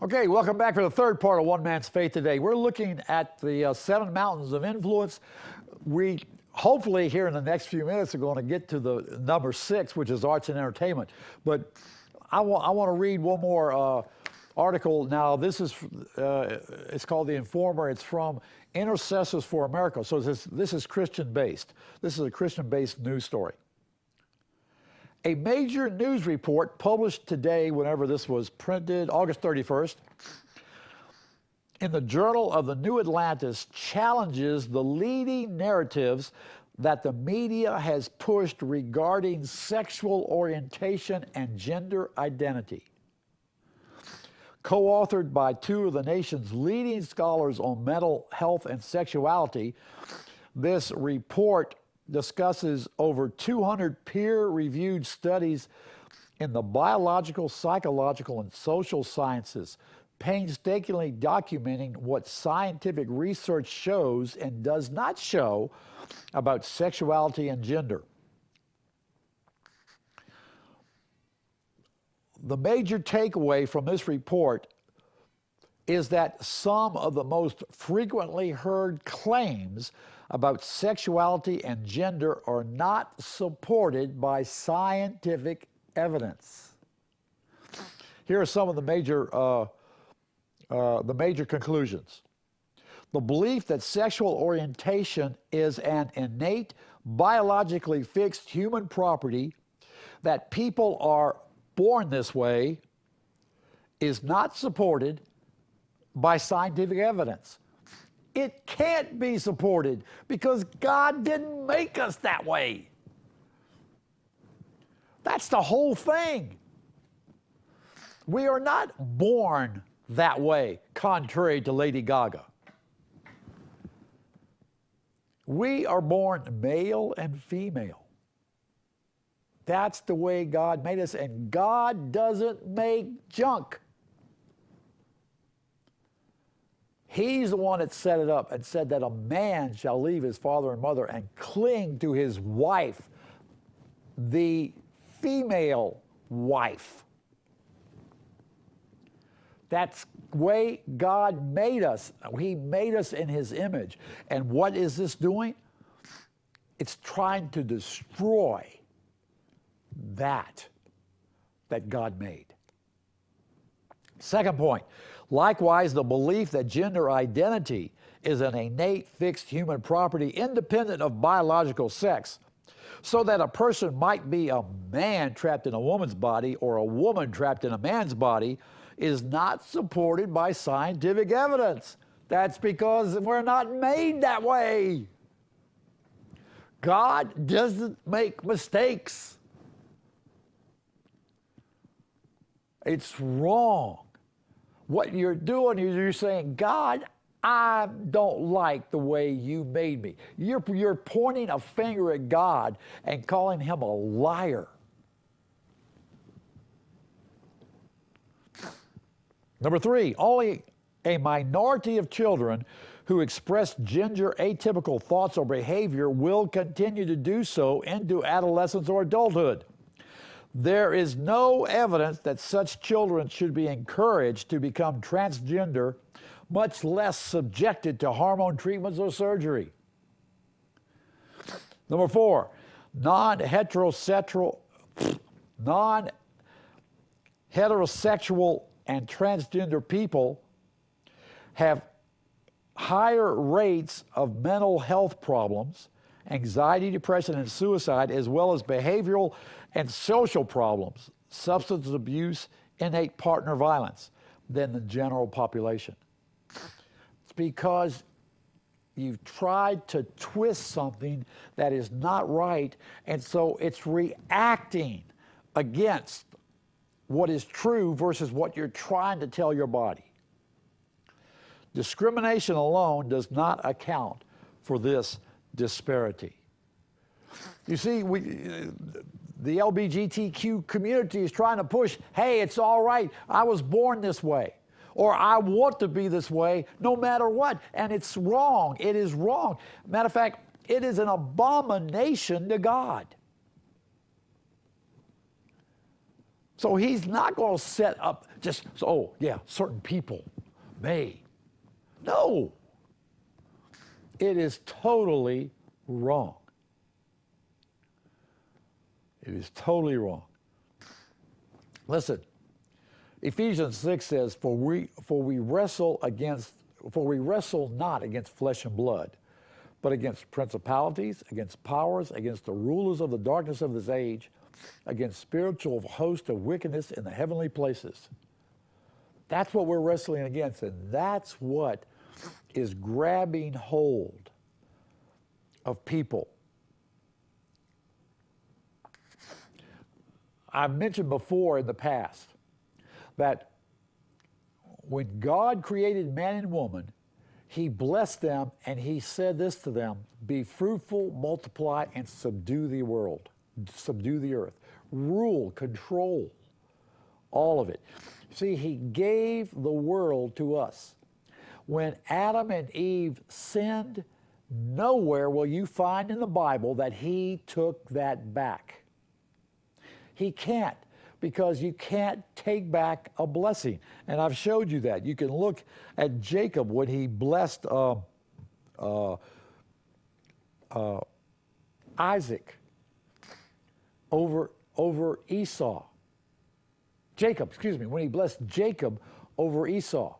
Okay, welcome back for the third part of One Man's Faith today. We're looking at the 7 mountains of influence. We hopefully here in the next few minutes are going to get to the number 6, which is arts and entertainment. But I want to read one more article. Now, this is it's called The Informer. It's from Intercessors for America. So this is Christian-based. This is a Christian-based news story. A major news report published today, whenever this was printed, August 31st, in the Journal of the New Atlantis, challenges the leading narratives that the media has pushed regarding sexual orientation and gender identity. Co-authored by 2 of the nation's leading scholars on mental health and sexuality, this report discusses over 200 peer-reviewed studies in the biological, psychological, and social sciences, painstakingly documenting what scientific research shows and does not show about sexuality and gender. The major takeaway from this report is that some of the most frequently heard claims about sexuality and gender are not supported by scientific evidence. Here are some of the major conclusions. The belief that sexual orientation is an innate, biologically fixed human property, that people are born this way, is not supported by scientific evidence. It can't be supported because God didn't make us that way. That's the whole thing. We are not born that way, contrary to Lady Gaga. We are born male and female. That's the way God made us, and God doesn't make junk. He's the one that set it up and said that a man shall leave his father and mother and cling to his wife, the female wife. That's the way God made us. He made us in his image. And what is this doing? It's trying to destroy that God made. Second point. Likewise, the belief that gender identity is an innate, fixed human property independent of biological sex, so that a person might be a man trapped in a woman's body or a woman trapped in a man's body, is not supported by scientific evidence. That's because we're not made that way. God doesn't make mistakes. It's wrong. What you're doing is you're saying, God, I don't like the way you made me. You're pointing a finger at God and calling him a liar. Number 3, only a minority of children who express gender atypical thoughts or behavior will continue to do so into adolescence or adulthood. There is no evidence that such children should be encouraged to become transgender, much less subjected to hormone treatments or surgery. Number 4, non-heterosexual and transgender people have higher rates of mental health problems, anxiety, depression, and suicide, as well as behavioral and social problems, substance abuse, innate partner violence, than the general population. It's because you've tried to twist something that is not right, and so it's reacting against what is true versus what you're trying to tell your body. Discrimination alone does not account for this disparity. You see, the LGBTQ community is trying to push, hey, it's all right, I was born this way, or I want to be this way no matter what, and it's wrong. It is wrong. Matter of fact, it is an abomination to God. So he's not going to set up just, so, oh, yeah, certain people may. No. It is totally wrong. It is totally wrong. Listen, Ephesians 6 says, For we wrestle not against flesh and blood, but against principalities, against powers, against the rulers of the darkness of this age, against spiritual hosts of wickedness in the heavenly places. That's what we're wrestling against, and that's what is grabbing hold of people. I've mentioned before in the past that when God created man and woman, he blessed them and he said this to them: be fruitful, multiply, and subdue the world, subdue the earth, rule, control, all of it. See, he gave the world to us. When Adam and Eve sinned, nowhere will you find in the Bible that he took that back. He can't, because you can't take back a blessing. And I've showed you that. You can look at Jacob when he blessed Isaac over Esau. Jacob, excuse me, when he blessed Jacob over Esau.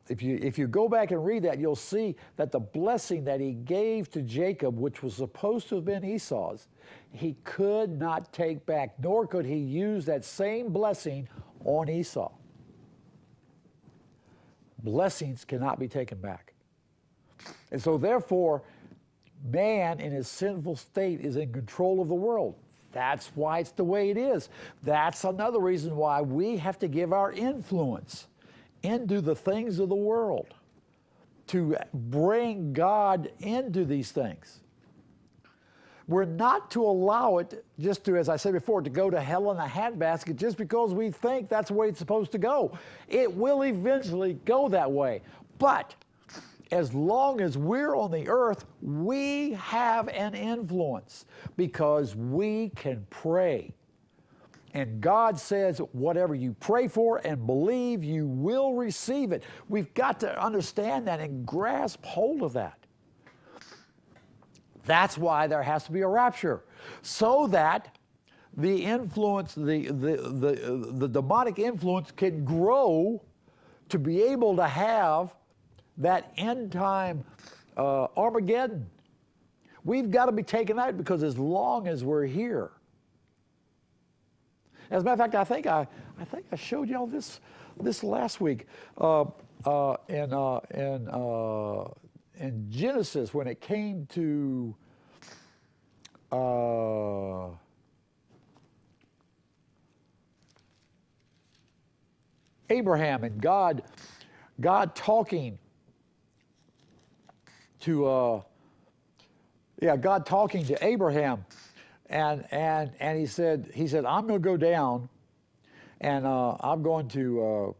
If you go back and read that, you'll see that the blessing that he gave to Jacob, which was supposed to have been Esau's, he could not take back, nor could he use that same blessing on Esau. Blessings cannot be taken back. And so therefore, man in his sinful state is in control of the world. That's why it's the way it is. That's another reason why we have to give our influence into the things of the world, to bring God into these things. We're not to allow it just to, as I said before, to go to hell in a handbasket just because we think that's the way it's supposed to go. It will eventually go that way. But as long as we're on the earth, we have an influence because we can pray. And God says, whatever you pray for and believe, you will receive it. We've got to understand that and grasp hold of that. That's why there has to be a rapture, so that the influence, the demonic influence can grow to be able to have that end time Armageddon. We've got to be taken out, because as long as we're here. As a matter of fact, I think I showed y'all this last week in Genesis, when it came to Abraham and God talking to God talking to Abraham. And he said, I'm going to go down, and I'm going to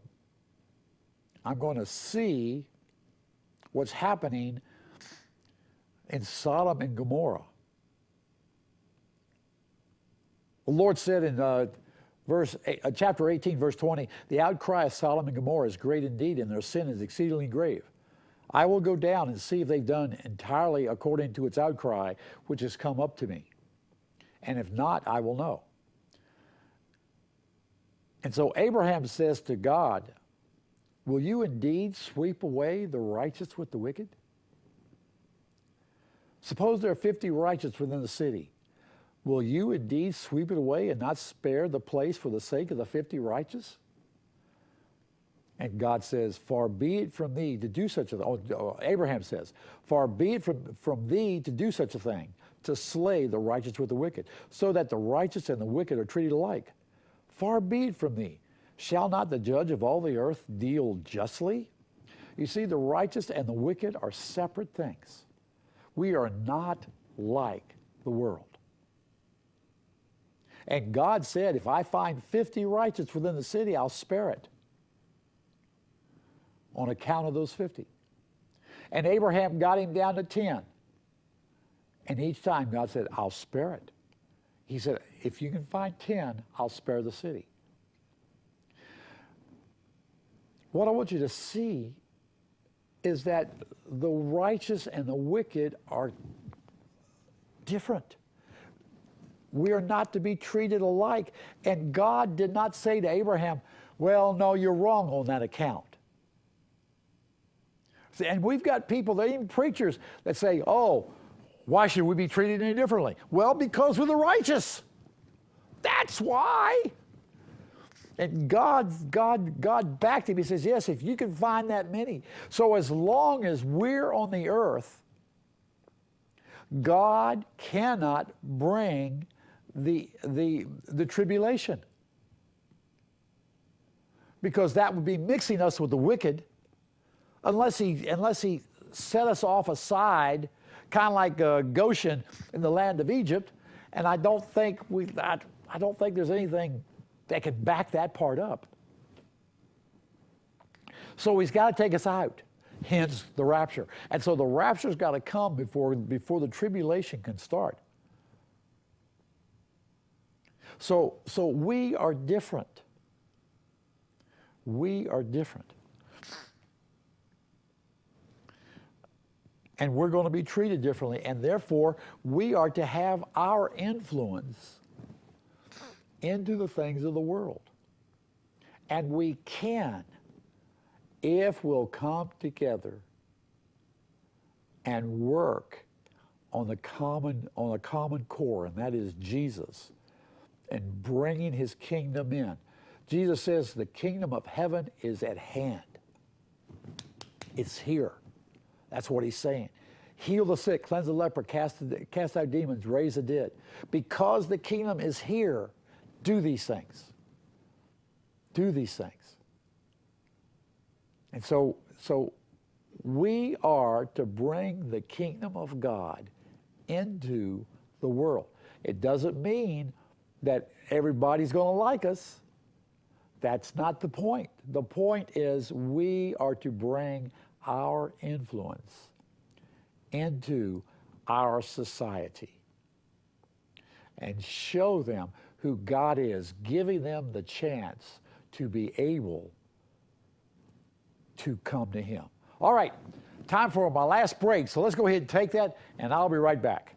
see what's happening in Sodom and Gomorrah. The Lord said in chapter 18, verse 20, the outcry of Sodom and Gomorrah is great indeed, and their sin is exceedingly grave. I will go down and see if they've done entirely according to its outcry, which has come up to me. And if not, I will know. And so Abraham says to God, will you indeed sweep away the righteous with the wicked? Suppose there are 50 righteous within the city. Will you indeed sweep it away and not spare the place for the sake of the 50 righteous? And God says, far be it from thee to do such a thing. Abraham says, far be it from thee to do such a thing, to slay the righteous with the wicked, so that the righteous and the wicked are treated alike. Far be it from thee. Shall not the judge of all the earth deal justly? You see, the righteous and the wicked are separate things. We are not like the world. And God said, if I find 50 righteous within the city, I'll spare it on account of those 50. And Abraham got him down to 10. And each time God said, I'll spare it. He said, if you can find 10, I'll spare the city. What I want you to see is that the righteous and the wicked are different. We are not to be treated alike. And God did not say to Abraham, well, no, you're wrong on that account. See, and we've got people, even preachers, that say, oh, why should we be treated any differently? Well, because we're the righteous. That's why. And God backed him. He says, yes, if you can find that many. So as long as we're on the earth, God cannot bring the tribulation. Because that would be mixing us with the wicked, unless he set us off aside, kind of like Goshen in the land of Egypt. And I don't think there's anything that can back that part up. So he's got to take us out, hence the rapture. And so the rapture's got to come before the tribulation can start. So we are different. We are different. And we're going to be treated differently, and therefore we are to have our influence into the things of the world. And we can, if we'll come together and work on the common core, and that is Jesus, and bringing his kingdom in. Jesus says the kingdom of heaven is at hand. It's here. That's what he's saying. Heal the sick, cleanse the leper, cast out demons, raise the dead. Because the kingdom is here, do these things. Do these things. And so we are to bring the kingdom of God into the world. It doesn't mean that everybody's going to like us. That's not the point. The point is we are to bring our influence into our society and show them who God is, giving them the chance to be able to come to him. All right, time for my last break, so let's go ahead and take that, and I'll be right back.